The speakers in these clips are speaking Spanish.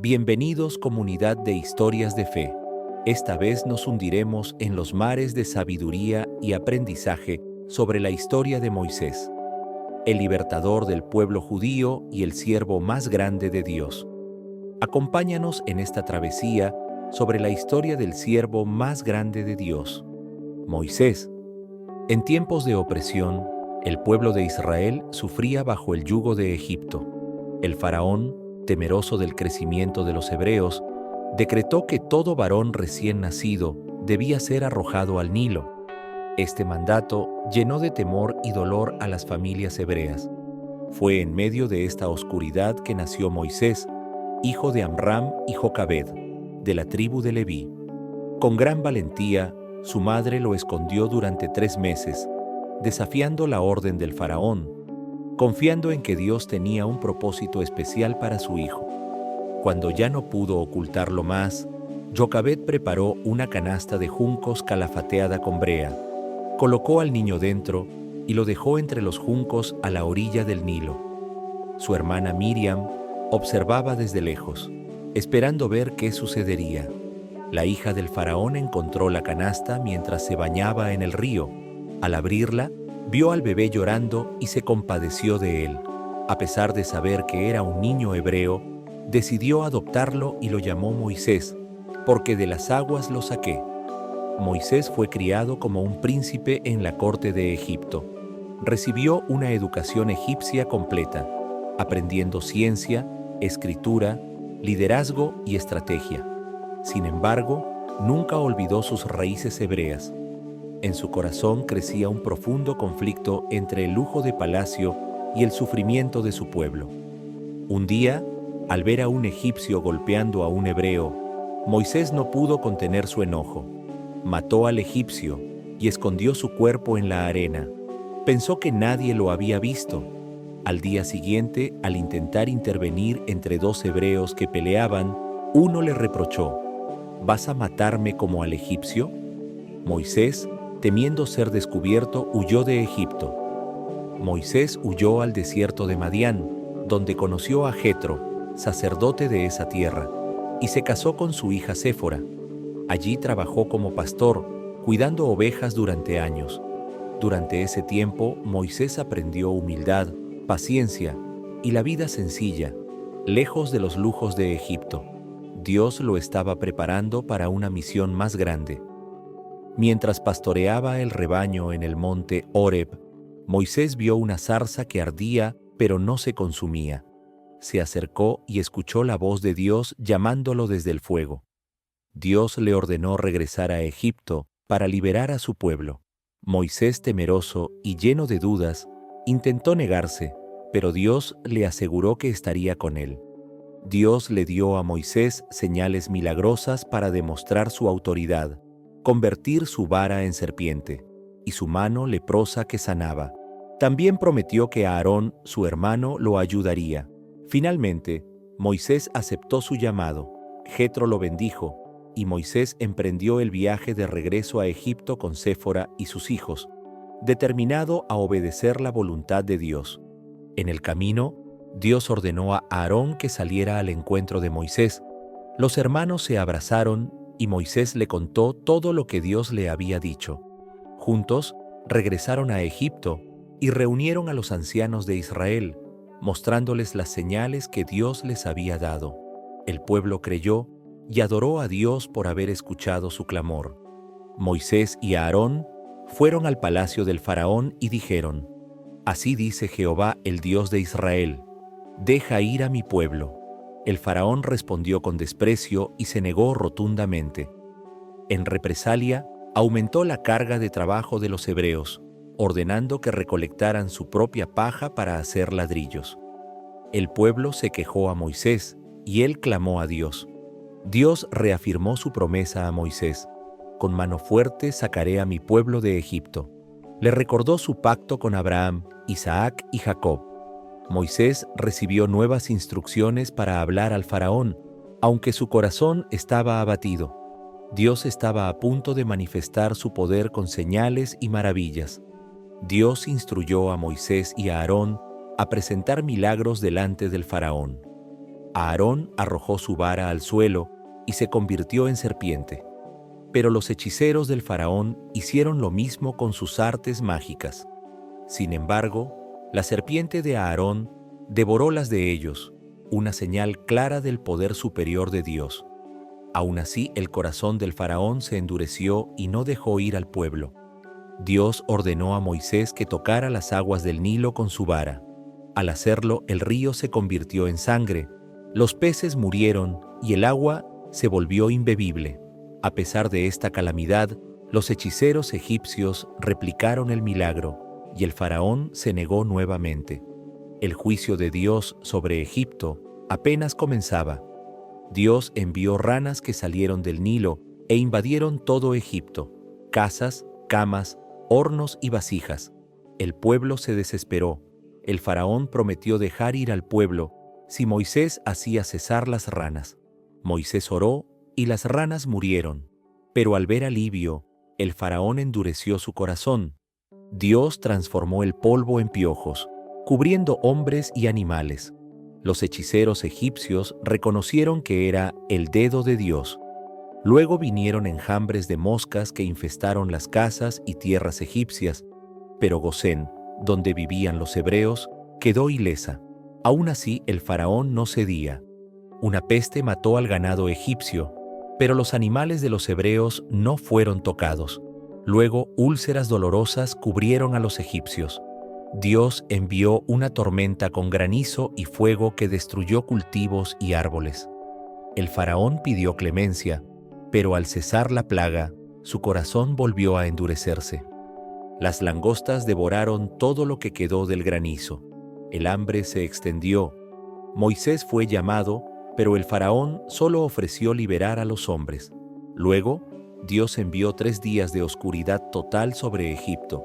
Bienvenidos, comunidad de historias de fe. Esta vez nos hundiremos en los mares de sabiduría y aprendizaje sobre la historia de Moisés, el libertador del pueblo judío y el siervo más grande de Dios. Acompáñanos en esta travesía sobre la historia del siervo más grande de Dios, Moisés. En tiempos de opresión, el pueblo de Israel sufría bajo el yugo de Egipto. El faraón, temeroso del crecimiento de los hebreos, decretó que todo varón recién nacido debía ser arrojado al Nilo. Este mandato llenó de temor y dolor a las familias hebreas. Fue en medio de esta oscuridad que nació Moisés, hijo de Amram y Jocabed, de la tribu de Leví. Con gran valentía, su madre lo escondió durante 3 meses, desafiando la orden del faraón, confiando en que Dios tenía un propósito especial para su hijo. Cuando ya no pudo ocultarlo más, Jocabed preparó una canasta de juncos calafateada con brea, colocó al niño dentro y lo dejó entre los juncos a la orilla del Nilo. Su hermana Miriam observaba desde lejos, esperando ver qué sucedería. La hija del faraón encontró la canasta mientras se bañaba en el río. Al abrirla, vio al bebé llorando y se compadeció de él. A pesar de saber que era un niño hebreo, decidió adoptarlo y lo llamó Moisés, porque de las aguas lo saqué. Moisés fue criado como un príncipe en la corte de Egipto. Recibió una educación egipcia completa, aprendiendo ciencia, escritura, liderazgo y estrategia. Sin embargo, nunca olvidó sus raíces hebreas. En su corazón crecía un profundo conflicto entre el lujo de palacio y el sufrimiento de su pueblo. Un día, al ver a un egipcio golpeando a un hebreo, Moisés no pudo contener su enojo. Mató al egipcio y escondió su cuerpo en la arena. Pensó que nadie lo había visto. Al día siguiente, al intentar intervenir entre 2 hebreos que peleaban, uno le reprochó: ¿Vas a matarme como al egipcio? Moisés, temiendo ser descubierto, huyó de Egipto. Moisés huyó al desierto de Madián, donde conoció a Jetro, sacerdote de esa tierra, y se casó con su hija Séfora. Allí trabajó como pastor, cuidando ovejas durante años. Durante ese tiempo, Moisés aprendió humildad, paciencia y la vida sencilla, lejos de los lujos de Egipto. Dios lo estaba preparando para una misión más grande. Mientras pastoreaba el rebaño en el monte Horeb, Moisés vio una zarza que ardía pero no se consumía. Se acercó y escuchó la voz de Dios llamándolo desde el fuego. Dios le ordenó regresar a Egipto para liberar a su pueblo. Moisés, temeroso y lleno de dudas, intentó negarse, pero Dios le aseguró que estaría con él. Dios le dio a Moisés señales milagrosas para demostrar su autoridad, convertir su vara en serpiente y su mano leprosa que sanaba. También prometió que Aarón, su hermano, lo ayudaría. Finalmente, Moisés aceptó su llamado. Jetro lo bendijo, y Moisés emprendió el viaje de regreso a Egipto con Séfora y sus hijos, determinado a obedecer la voluntad de Dios. En el camino, Dios ordenó a Aarón que saliera al encuentro de Moisés. Los hermanos se abrazaron y Moisés le contó todo lo que Dios le había dicho. Juntos, regresaron a Egipto y reunieron a los ancianos de Israel, mostrándoles las señales que Dios les había dado. El pueblo creyó y adoró a Dios por haber escuchado su clamor. Moisés y Aarón fueron al palacio del faraón y dijeron: «Así dice Jehová, el Dios de Israel: deja ir a mi pueblo». El faraón respondió con desprecio y se negó rotundamente. En represalia, aumentó la carga de trabajo de los hebreos, ordenando que recolectaran su propia paja para hacer ladrillos. El pueblo se quejó a Moisés y él clamó a Dios. Dios reafirmó su promesa a Moisés: «Con mano fuerte sacaré a mi pueblo de Egipto». Le recordó su pacto con Abraham, Isaac y Jacob. Moisés recibió nuevas instrucciones para hablar al faraón, aunque su corazón estaba abatido. Dios estaba a punto de manifestar su poder con señales y maravillas. Dios instruyó a Moisés y a Aarón a presentar milagros delante del faraón. Aarón arrojó su vara al suelo y se convirtió en serpiente. Pero los hechiceros del faraón hicieron lo mismo con sus artes mágicas. Sin embargo, la serpiente de Aarón devoró las de ellos, una señal clara del poder superior de Dios. Aún así, el corazón del faraón se endureció y no dejó ir al pueblo. Dios ordenó a Moisés que tocara las aguas del Nilo con su vara. Al hacerlo, el río se convirtió en sangre, los peces murieron y el agua se volvió imbebible. A pesar de esta calamidad, los hechiceros egipcios replicaron el milagro y el faraón se negó nuevamente. El juicio de Dios sobre Egipto apenas comenzaba. Dios envió ranas que salieron del Nilo e invadieron todo Egipto, casas, camas, hornos y vasijas. El pueblo se desesperó. El faraón prometió dejar ir al pueblo si Moisés hacía cesar las ranas. Moisés oró y las ranas murieron. Pero al ver alivio, el faraón endureció su corazón. Dios transformó el polvo en piojos, cubriendo hombres y animales. Los hechiceros egipcios reconocieron que era el dedo de Dios. Luego vinieron enjambres de moscas que infestaron las casas y tierras egipcias, pero Gosén, donde vivían los hebreos, quedó ilesa. Aún así, el faraón no cedía. Una peste mató al ganado egipcio, pero los animales de los hebreos no fueron tocados. Luego, úlceras dolorosas cubrieron a los egipcios. Dios envió una tormenta con granizo y fuego que destruyó cultivos y árboles. El faraón pidió clemencia, pero al cesar la plaga, su corazón volvió a endurecerse. Las langostas devoraron todo lo que quedó del granizo. El hambre se extendió. Moisés fue llamado, pero el faraón solo ofreció liberar a los hombres. Luego, Dios envió 3 días de oscuridad total sobre Egipto,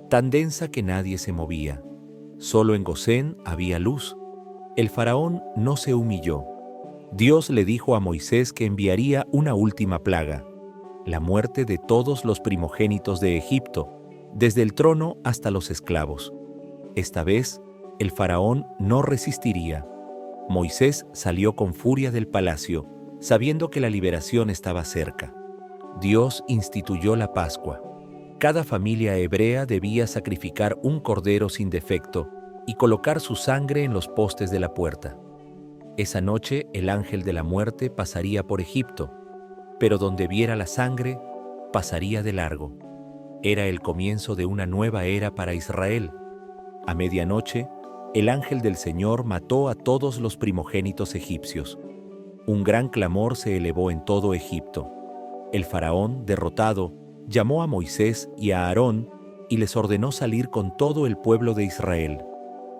tan densa que nadie se movía. Solo en Gosén había luz. El faraón no se humilló. Dios le dijo a Moisés que enviaría una última plaga, la muerte de todos los primogénitos de Egipto, desde el trono hasta los esclavos. Esta vez, el faraón no resistiría. Moisés salió con furia del palacio, sabiendo que la liberación estaba cerca. Dios instituyó la Pascua. Cada familia hebrea debía sacrificar un cordero sin defecto y colocar su sangre en los postes de la puerta. Esa noche el ángel de la muerte pasaría por Egipto, pero donde viera la sangre, pasaría de largo. Era el comienzo de una nueva era para Israel. A medianoche, el ángel del Señor mató a todos los primogénitos egipcios. Un gran clamor se elevó en todo Egipto. El faraón, derrotado, llamó a Moisés y a Aarón y les ordenó salir con todo el pueblo de Israel.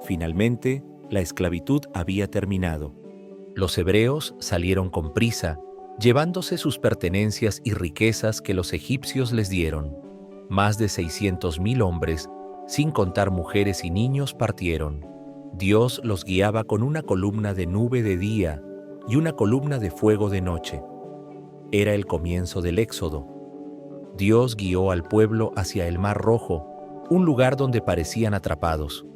Finalmente, la esclavitud había terminado. Los hebreos salieron con prisa, llevándose sus pertenencias y riquezas que los egipcios les dieron. Más de 600,000 hombres, sin contar mujeres y niños, partieron. Dios los guiaba con una columna de nube de día y una columna de fuego de noche. Era el comienzo del Éxodo. Dios guió al pueblo hacia el Mar Rojo, un lugar donde parecían atrapados.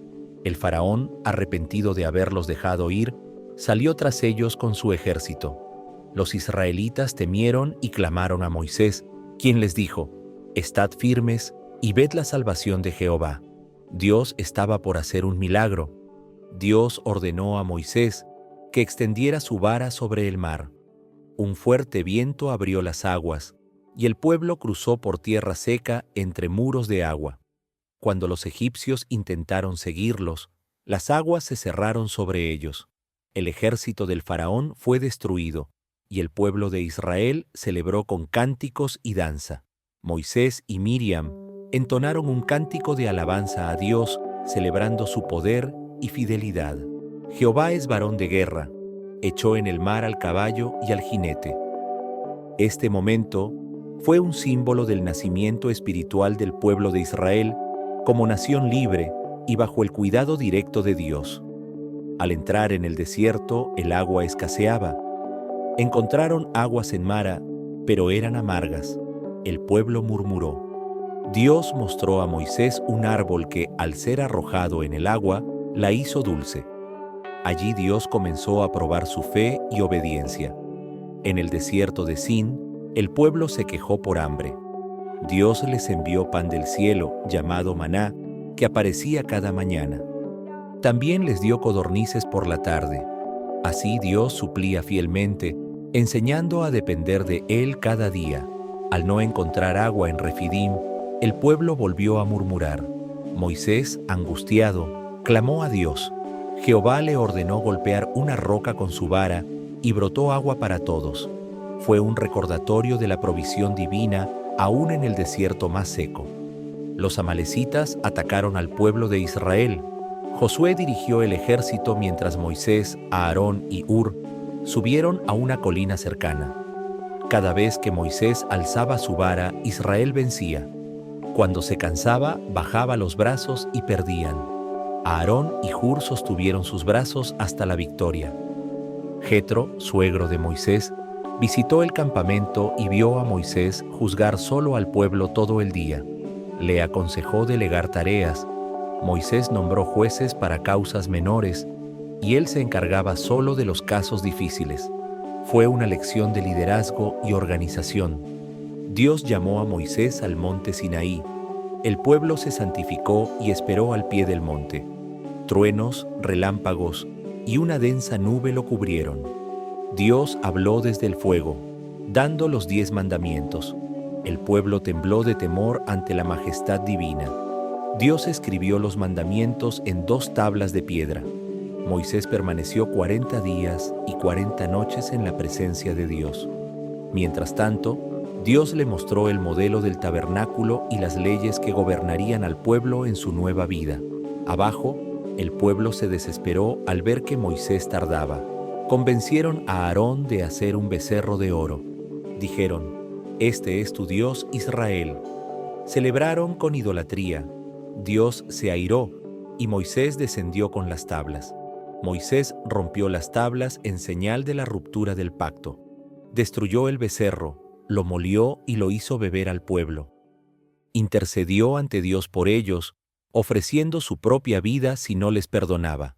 El faraón, arrepentido de haberlos dejado ir, salió tras ellos con su ejército. Los israelitas temieron y clamaron a Moisés, quien les dijo: «Estad firmes y ved la salvación de Jehová». Dios estaba por hacer un milagro. Dios ordenó a Moisés que extendiera su vara sobre el mar. Un fuerte viento abrió las aguas, y el pueblo cruzó por tierra seca entre muros de agua. Cuando los egipcios intentaron seguirlos, las aguas se cerraron sobre ellos. El ejército del faraón fue destruido, y el pueblo de Israel celebró con cánticos y danza. Moisés y Miriam entonaron un cántico de alabanza a Dios, celebrando su poder y fidelidad. Jehová es varón de guerra, echó en el mar al caballo y al jinete. Este momento fue un símbolo del nacimiento espiritual del pueblo de Israel como nación libre y bajo el cuidado directo de Dios. Al entrar en el desierto, el agua escaseaba. Encontraron aguas en Mara, pero eran amargas. El pueblo murmuró. Dios mostró a Moisés un árbol que, al ser arrojado en el agua, la hizo dulce. Allí Dios comenzó a probar su fe y obediencia. En el desierto de Sin, el pueblo se quejó por hambre. Dios les envió pan del cielo, llamado maná, que aparecía cada mañana. También les dio codornices por la tarde. Así Dios suplía fielmente, enseñando a depender de Él cada día. Al no encontrar agua en Refidim, el pueblo volvió a murmurar. Moisés, angustiado, clamó a Dios. Jehová le ordenó golpear una roca con su vara y brotó agua para todos. Fue un recordatorio de la provisión divina aún en el desierto más seco. Los amalecitas atacaron al pueblo de Israel. Josué dirigió el ejército mientras Moisés, Aarón y Hur subieron a una colina cercana. Cada vez que Moisés alzaba su vara, Israel vencía. Cuando se cansaba, bajaba los brazos y perdían. Aarón y Hur sostuvieron sus brazos hasta la victoria. Jetro, suegro de Moisés, visitó el campamento y vio a Moisés juzgar solo al pueblo todo el día. Le aconsejó delegar tareas. Moisés nombró jueces para causas menores y él se encargaba solo de los casos difíciles. Fue una lección de liderazgo y organización. Dios llamó a Moisés al monte Sinaí. El pueblo se santificó y esperó al pie del monte. Truenos, relámpagos y una densa nube lo cubrieron. Dios habló desde el fuego, dando los 10 mandamientos. El pueblo tembló de temor ante la majestad divina. Dios escribió los mandamientos en 2 tablas de piedra. Moisés permaneció 40 días y 40 noches en la presencia de Dios. Mientras tanto, Dios le mostró el modelo del tabernáculo y las leyes que gobernarían al pueblo en su nueva vida. Abajo, el pueblo se desesperó al ver que Moisés tardaba. Convencieron a Aarón de hacer un becerro de oro. Dijeron: «Este es tu Dios, Israel». Celebraron con idolatría. Dios se airó y Moisés descendió con las tablas. Moisés rompió las tablas en señal de la ruptura del pacto. Destruyó el becerro, lo molió y lo hizo beber al pueblo. Intercedió ante Dios por ellos, ofreciendo su propia vida si no les perdonaba.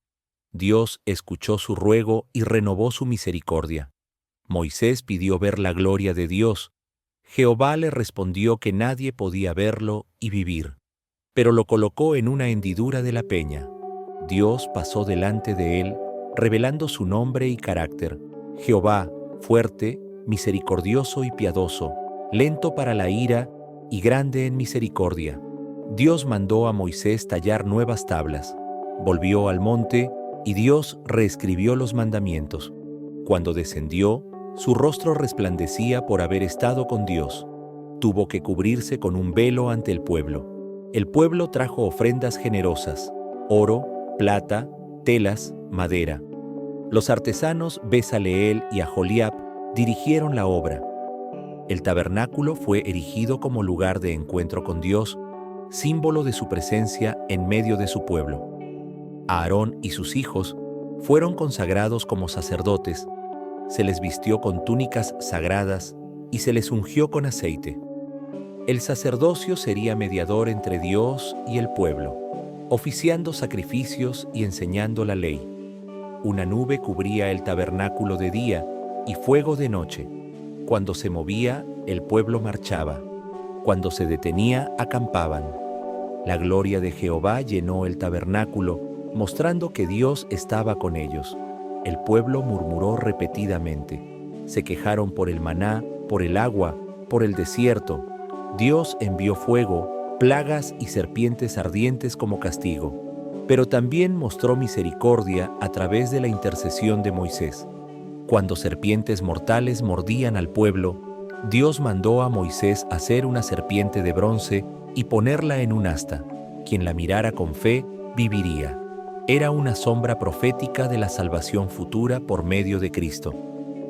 Dios escuchó su ruego y renovó su misericordia. Moisés pidió ver la gloria de Dios. Jehová le respondió que nadie podía verlo y vivir, pero lo colocó en una hendidura de la peña. Dios pasó delante de él, revelando su nombre y carácter. Jehová, fuerte, misericordioso y piadoso, lento para la ira y grande en misericordia. Dios mandó a Moisés tallar nuevas tablas. Volvió al monte y Dios reescribió los mandamientos. Cuando descendió, su rostro resplandecía por haber estado con Dios. Tuvo que cubrirse con un velo ante el pueblo. El pueblo trajo ofrendas generosas: oro, plata, telas, madera. Los artesanos Besaleel y Aholiab dirigieron la obra. El tabernáculo fue erigido como lugar de encuentro con Dios, símbolo de su presencia en medio de su pueblo. Aarón y sus hijos fueron consagrados como sacerdotes. Se les vistió con túnicas sagradas y se les ungió con aceite. El sacerdocio sería mediador entre Dios y el pueblo, oficiando sacrificios y enseñando la ley. Una nube cubría el tabernáculo de día y fuego de noche. Cuando se movía, el pueblo marchaba. Cuando se detenía, acampaban. La gloria de Jehová llenó el tabernáculo, mostrando que Dios estaba con ellos. El pueblo murmuró repetidamente. Se quejaron por el maná, por el agua, por el desierto. Dios envió fuego, plagas y serpientes ardientes como castigo, pero también mostró misericordia a través de la intercesión de Moisés. Cuando serpientes mortales mordían al pueblo, Dios mandó a Moisés hacer una serpiente de bronce y ponerla en un asta. Quien la mirara con fe, viviría. Era una sombra profética de la salvación futura por medio de Cristo.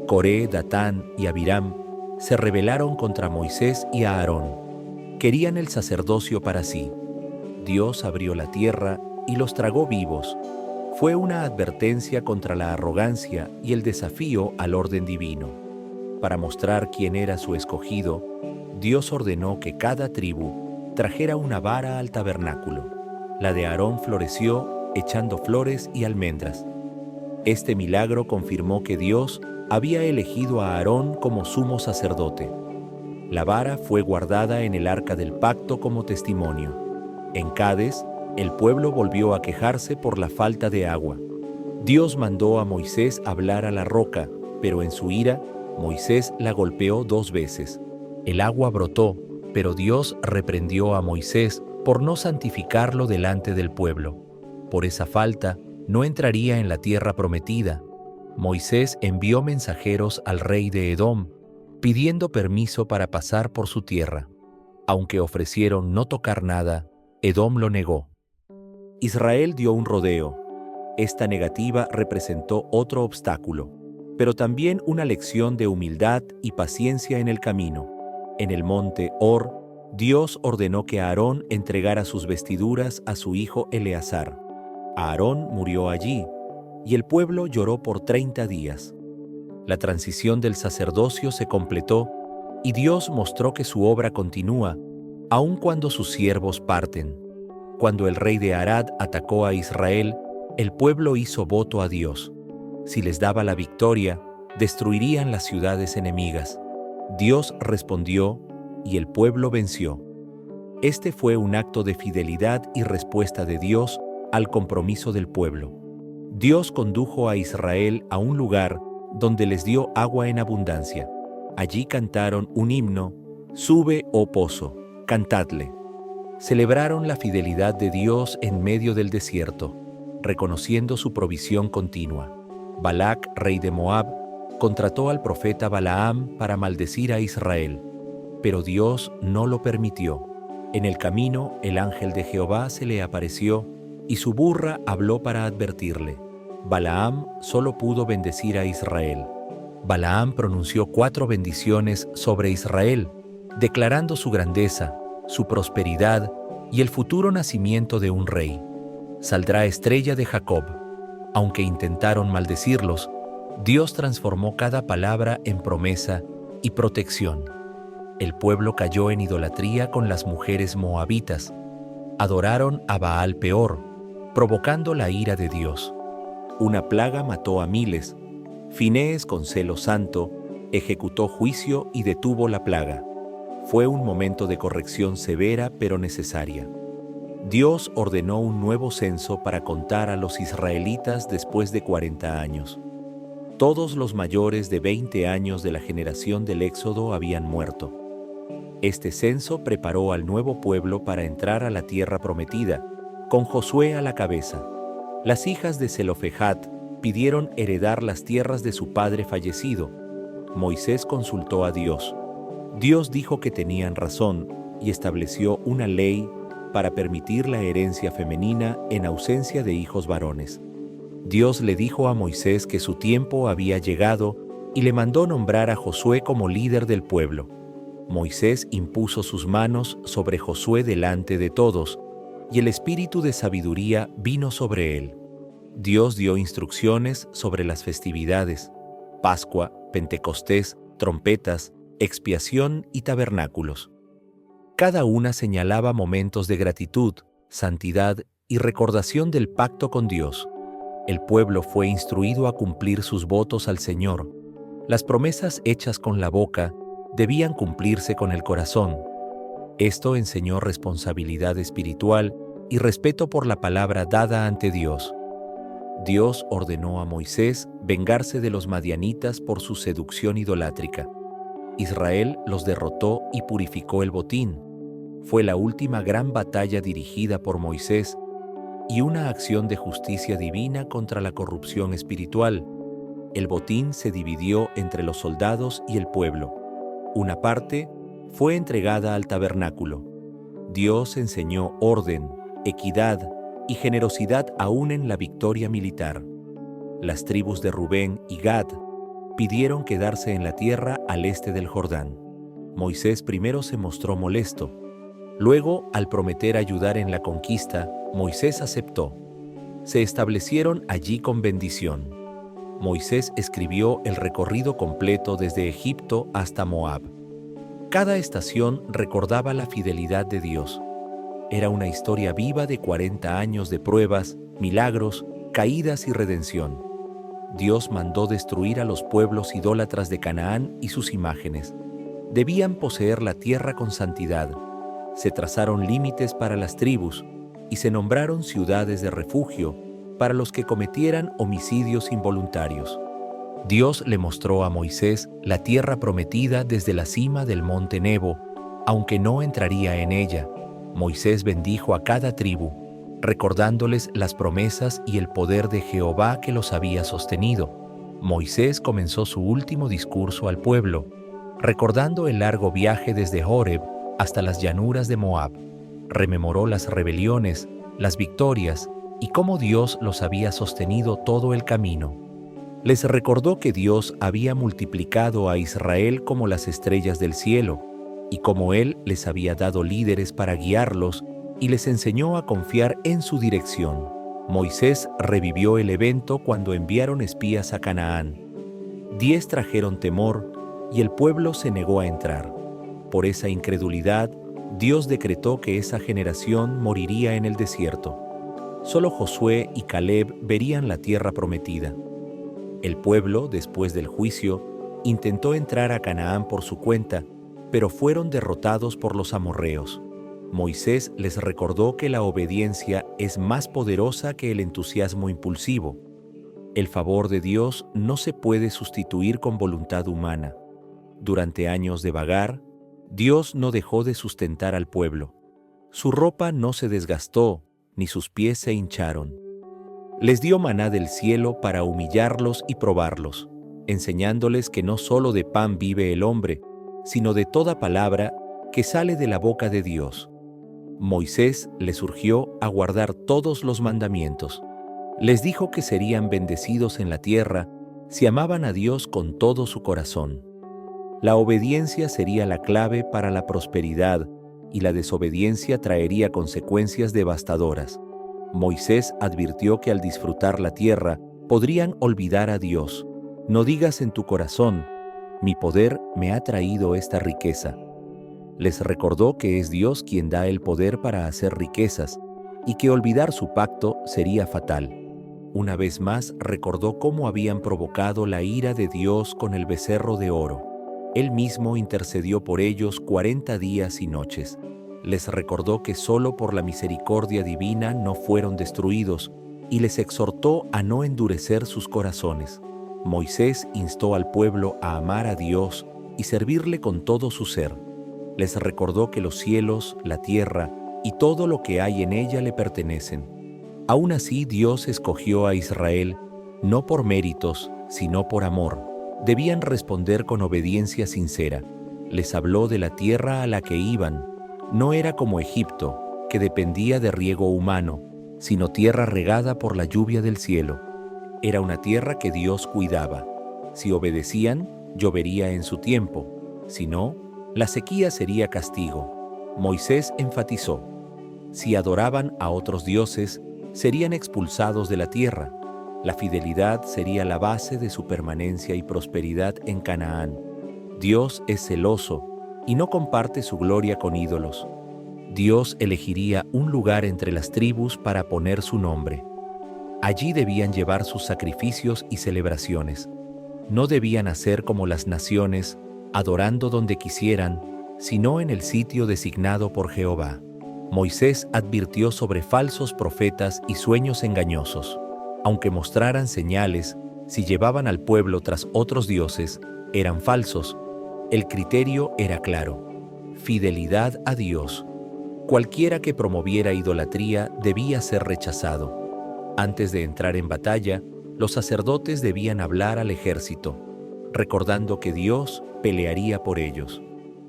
Coré, Datán y Abiram se rebelaron contra Moisés y Aarón. Querían el sacerdocio para sí. Dios abrió la tierra y los tragó vivos. Fue una advertencia contra la arrogancia y el desafío al orden divino. Para mostrar quién era su escogido, Dios ordenó que cada tribu trajera una vara al tabernáculo. La de Aarón floreció echando flores y almendras. Este milagro confirmó que Dios había elegido a Aarón como sumo sacerdote. La vara fue guardada en el arca del pacto como testimonio. En Cades, el pueblo volvió a quejarse por la falta de agua. Dios mandó a Moisés hablar a la roca, pero en su ira, Moisés la golpeó 2 veces. El agua brotó, pero Dios reprendió a Moisés por no santificarlo delante del pueblo. Por esa falta, no entraría en la tierra prometida. Moisés envió mensajeros al rey de Edom, pidiendo permiso para pasar por su tierra. Aunque ofrecieron no tocar nada, Edom lo negó. Israel dio un rodeo. Esta negativa representó otro obstáculo, pero también una lección de humildad y paciencia en el camino. En el monte Hor, Dios ordenó que Aarón entregara sus vestiduras a su hijo Eleazar. Aarón murió allí, y el pueblo lloró por 30 días. La transición del sacerdocio se completó, y Dios mostró que su obra continúa, aun cuando sus siervos parten. Cuando el rey de Arad atacó a Israel, el pueblo hizo voto a Dios. Si les daba la victoria, destruirían las ciudades enemigas. Dios respondió, y el pueblo venció. Este fue un acto de fidelidad y respuesta de Dios al compromiso del pueblo. Dios condujo a Israel a un lugar donde les dio agua en abundancia. Allí cantaron un himno: «Sube, oh pozo, cantadle». Celebraron la fidelidad de Dios en medio del desierto, reconociendo su provisión continua. Balac, rey de Moab, contrató al profeta Balaam para maldecir a Israel, pero Dios no lo permitió. En el camino, el ángel de Jehová se le apareció y su burra habló para advertirle. Balaam solo pudo bendecir a Israel. Balaam pronunció 4 bendiciones sobre Israel, declarando su grandeza, su prosperidad y el futuro nacimiento de un rey. Saldrá estrella de Jacob. Aunque intentaron maldecirlos, Dios transformó cada palabra en promesa y protección. El pueblo cayó en idolatría con las mujeres moabitas. Adoraron a Baal Peor, provocando la ira de Dios. Una plaga mató a miles. Finehés, con celo santo, ejecutó juicio y detuvo la plaga. Fue un momento de corrección severa pero necesaria. Dios ordenó un nuevo censo para contar a los israelitas después de 40 años. Todos los mayores de 20 años de la generación del Éxodo habían muerto. Este censo preparó al nuevo pueblo para entrar a la tierra prometida, con Josué a la cabeza. Las hijas de Zelofejat pidieron heredar las tierras de su padre fallecido. Moisés consultó a Dios. Dios dijo que tenían razón y estableció una ley para permitir la herencia femenina en ausencia de hijos varones. Dios le dijo a Moisés que su tiempo había llegado y le mandó nombrar a Josué como líder del pueblo. Moisés impuso sus manos sobre Josué delante de todos, y el espíritu de sabiduría vino sobre él. Dios dio instrucciones sobre las festividades: Pascua, Pentecostés, trompetas, expiación y tabernáculos. Cada una señalaba momentos de gratitud, santidad y recordación del pacto con Dios. El pueblo fue instruido a cumplir sus votos al Señor. Las promesas hechas con la boca debían cumplirse con el corazón. Esto enseñó responsabilidad espiritual y respeto por la palabra dada ante Dios. Dios ordenó a Moisés vengarse de los madianitas por su seducción idolátrica. Israel los derrotó y purificó el botín. Fue la última gran batalla dirigida por Moisés y una acción de justicia divina contra la corrupción espiritual. El botín se dividió entre los soldados y el pueblo. Una parte fue entregada al tabernáculo. Dios enseñó orden, equidad y generosidad aún en la victoria militar. Las tribus de Rubén y Gad pidieron quedarse en la tierra al este del Jordán. Moisés primero se mostró molesto. Luego, al prometer ayudar en la conquista, Moisés aceptó. Se establecieron allí con bendición. Moisés escribió el recorrido completo desde Egipto hasta Moab. Cada estación recordaba la fidelidad de Dios. Era una historia viva de 40 años de pruebas, milagros, caídas y redención. Dios mandó destruir a los pueblos idólatras de Canaán y sus imágenes. Debían poseer la tierra con santidad. Se trazaron límites para las tribus y se nombraron ciudades de refugio para los que cometieran homicidios involuntarios. Dios le mostró a Moisés la tierra prometida desde la cima del monte Nebo, aunque no entraría en ella. Moisés bendijo a cada tribu, recordándoles las promesas y el poder de Jehová que los había sostenido. Moisés comenzó su último discurso al pueblo, recordando el largo viaje desde Horeb hasta las llanuras de Moab. Rememoró las rebeliones, las victorias y cómo Dios los había sostenido todo el camino. Les recordó que Dios había multiplicado a Israel como las estrellas del cielo, y cómo Él les había dado líderes para guiarlos y les enseñó a confiar en su dirección. Moisés revivió el evento cuando enviaron espías a Canaán. 10 trajeron temor y el pueblo se negó a entrar. Por esa incredulidad, Dios decretó que esa generación moriría en el desierto. Solo Josué y Caleb verían la tierra prometida. El pueblo, después del juicio, intentó entrar a Canaán por su cuenta, pero fueron derrotados por los amorreos. Moisés les recordó que la obediencia es más poderosa que el entusiasmo impulsivo. El favor de Dios no se puede sustituir con voluntad humana. Durante años de vagar, Dios no dejó de sustentar al pueblo. Su ropa no se desgastó, ni sus pies se hincharon. Les dio maná del cielo para humillarlos y probarlos, enseñándoles que no solo de pan vive el hombre, sino de toda palabra que sale de la boca de Dios. Moisés les urgió a guardar todos los mandamientos. Les dijo que serían bendecidos en la tierra si amaban a Dios con todo su corazón. La obediencia sería la clave para la prosperidad y la desobediencia traería consecuencias devastadoras. Moisés advirtió que al disfrutar la tierra podrían olvidar a Dios. No digas en tu corazón, mi poder me ha traído esta riqueza. Les recordó que es Dios quien da el poder para hacer riquezas y que olvidar su pacto sería fatal. Una vez más recordó cómo habían provocado la ira de Dios con el becerro de oro. Él mismo intercedió por ellos 40 días y noches. Les recordó que solo por la misericordia divina no fueron destruidos y les exhortó a no endurecer sus corazones. Moisés instó al pueblo a amar a Dios y servirle con todo su ser. Les recordó que los cielos, la tierra y todo lo que hay en ella le pertenecen. Aún así, Dios escogió a Israel no por méritos, sino por amor. Debían responder con obediencia sincera. Les habló de la tierra a la que iban. No era como Egipto, que dependía de riego humano, sino tierra regada por la lluvia del cielo. Era una tierra que Dios cuidaba. Si obedecían, llovería en su tiempo. Si no, la sequía sería castigo. Moisés enfatizó: si adoraban a otros dioses, serían expulsados de la tierra. La fidelidad sería la base de su permanencia y prosperidad en Canaán. Dios es celoso y no comparte su gloria con ídolos. Dios elegiría un lugar entre las tribus para poner su nombre. Allí debían llevar sus sacrificios y celebraciones. No debían hacer como las naciones, adorando donde quisieran, sino en el sitio designado por Jehová. Moisés advirtió sobre falsos profetas y sueños engañosos. Aunque mostraran señales, si llevaban al pueblo tras otros dioses, eran falsos. El criterio era claro: fidelidad a Dios. Cualquiera que promoviera idolatría debía ser rechazado. Antes de entrar en batalla, los sacerdotes debían hablar al ejército, recordando que Dios pelearía por ellos.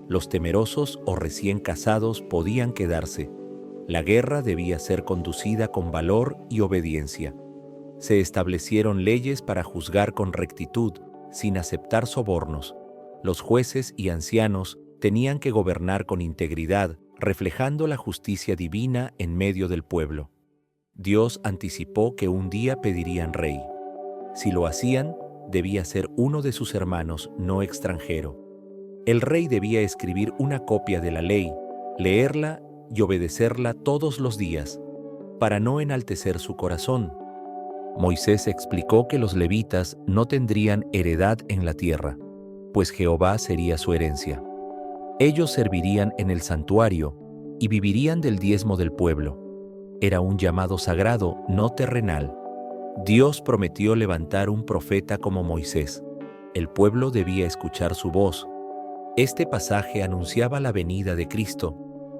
Los temerosos o recién casados podían quedarse. La guerra debía ser conducida con valor y obediencia. Se establecieron leyes para juzgar con rectitud, sin aceptar sobornos. Los jueces y ancianos tenían que gobernar con integridad, reflejando la justicia divina en medio del pueblo. Dios anticipó que un día pedirían rey. Si lo hacían, debía ser uno de sus hermanos, no extranjero. El rey debía escribir una copia de la ley, leerla y obedecerla todos los días, para no enaltecer su corazón. Moisés explicó que los levitas no tendrían heredad en la tierra, pues Jehová sería su herencia. Ellos servirían en el santuario y vivirían del diezmo del pueblo. Era un llamado sagrado, no terrenal. Dios prometió levantar un profeta como Moisés. El pueblo debía escuchar su voz. Este pasaje anunciaba la venida de Cristo,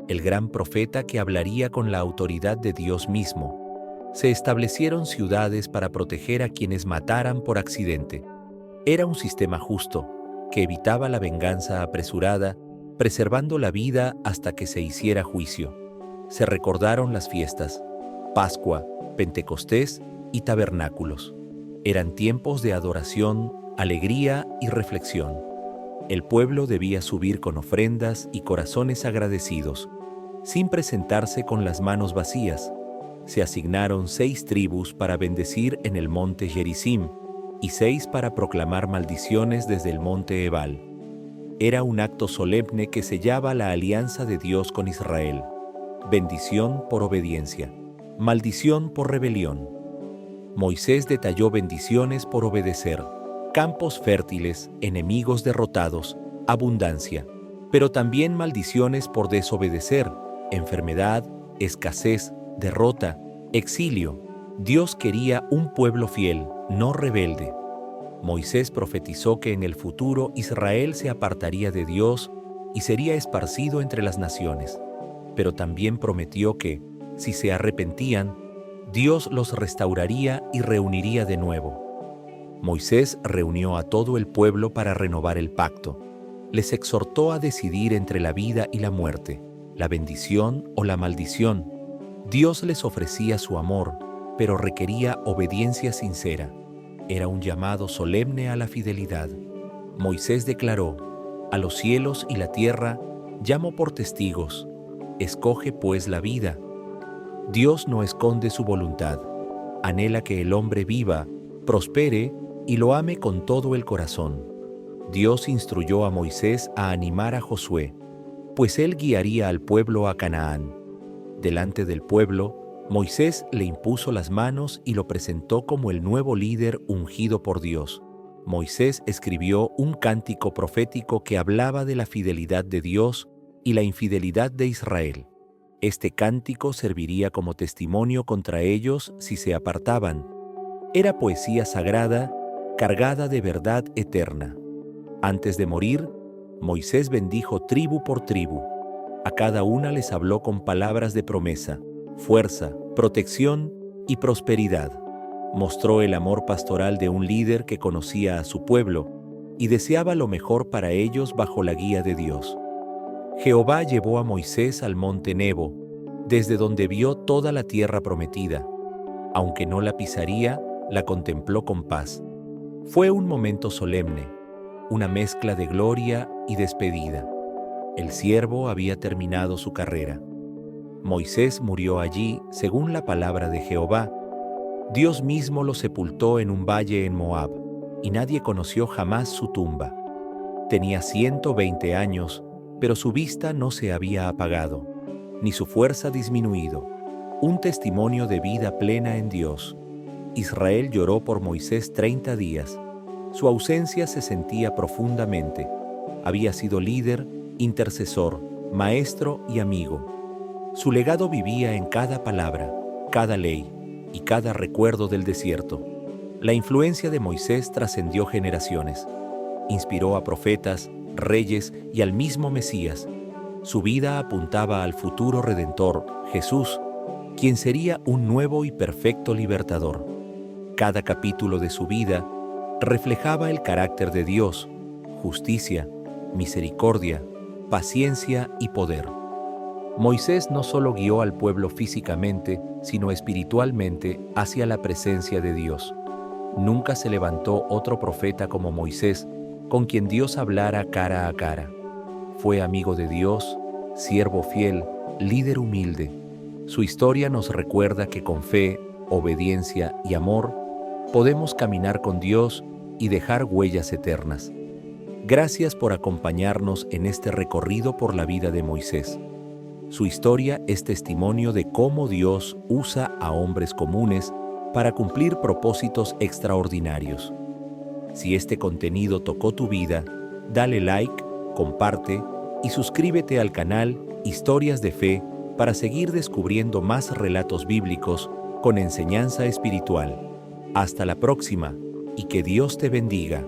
el gran profeta que hablaría con la autoridad de Dios mismo. Se establecieron ciudades para proteger a quienes mataran por accidente. Era un sistema justo, que evitaba la venganza apresurada, preservando la vida hasta que se hiciera juicio. Se recordaron las fiestas, Pascua, Pentecostés y tabernáculos. Eran tiempos de adoración, alegría y reflexión. El pueblo debía subir con ofrendas y corazones agradecidos, sin presentarse con las manos vacías. Se asignaron 6 tribus para bendecir en el monte Gerizim y 6 para proclamar maldiciones desde el monte Ebal. Era un acto solemne que sellaba la alianza de Dios con Israel. Bendición por obediencia, maldición por rebelión. Moisés detalló bendiciones por obedecer, campos fértiles, enemigos derrotados, abundancia, pero también maldiciones por desobedecer, enfermedad, escasez, derrota, exilio. Dios quería un pueblo fiel, no rebelde. Moisés profetizó que en el futuro Israel se apartaría de Dios y sería esparcido entre las naciones, pero también prometió que, si se arrepentían, Dios los restauraría y reuniría de nuevo. Moisés reunió a todo el pueblo para renovar el pacto. Les exhortó a decidir entre la vida y la muerte, la bendición o la maldición. Dios les ofrecía su amor, pero requería obediencia sincera. Era un llamado solemne a la fidelidad. Moisés declaró: «A los cielos y la tierra llamo por testigos. Escoge pues la vida». Dios no esconde su voluntad. Anhela que el hombre viva, prospere y lo ame con todo el corazón. Dios instruyó a Moisés a animar a Josué, pues él guiaría al pueblo a Canaán. Delante del pueblo, Moisés le impuso las manos y lo presentó como el nuevo líder ungido por Dios. Moisés escribió un cántico profético que hablaba de la fidelidad de Dios y la infidelidad de Israel. Este cántico serviría como testimonio contra ellos si se apartaban. Era poesía sagrada, cargada de verdad eterna. Antes de morir, Moisés bendijo tribu por tribu. A cada una les habló con palabras de promesa, fuerza, protección y prosperidad. Mostró el amor pastoral de un líder que conocía a su pueblo y deseaba lo mejor para ellos bajo la guía de Dios. Jehová llevó a Moisés al monte Nebo, desde donde vio toda la tierra prometida. Aunque no la pisaría, la contempló con paz. Fue un momento solemne, una mezcla de gloria y despedida. El siervo había terminado su carrera. Moisés murió allí según la palabra de Jehová. Dios mismo lo sepultó en un valle en Moab, y nadie conoció jamás su tumba. Tenía 120 años, pero su vista no se había apagado, ni su fuerza disminuido. Un testimonio de vida plena en Dios. Israel lloró por Moisés 30 días. Su ausencia se sentía profundamente. Había sido líder, intercesor, maestro y amigo. Su legado vivía en cada palabra, cada ley y cada recuerdo del desierto. La influencia de Moisés trascendió generaciones. Inspiró a profetas, reyes y al mismo Mesías. Su vida apuntaba al futuro Redentor, Jesús, quien sería un nuevo y perfecto libertador. Cada capítulo de su vida reflejaba el carácter de Dios, justicia, misericordia, paciencia y poder. Moisés no solo guió al pueblo físicamente, sino espiritualmente hacia la presencia de Dios. Nunca se levantó otro profeta como Moisés, con quien Dios hablara cara a cara. Fue amigo de Dios, siervo fiel, líder humilde. Su historia nos recuerda que con fe, obediencia y amor, podemos caminar con Dios y dejar huellas eternas. Gracias por acompañarnos en este recorrido por la vida de Moisés. Su historia es testimonio de cómo Dios usa a hombres comunes para cumplir propósitos extraordinarios. Si este contenido tocó tu vida, dale like, comparte y suscríbete al canal Historias de Fe para seguir descubriendo más relatos bíblicos con enseñanza espiritual. Hasta la próxima y que Dios te bendiga.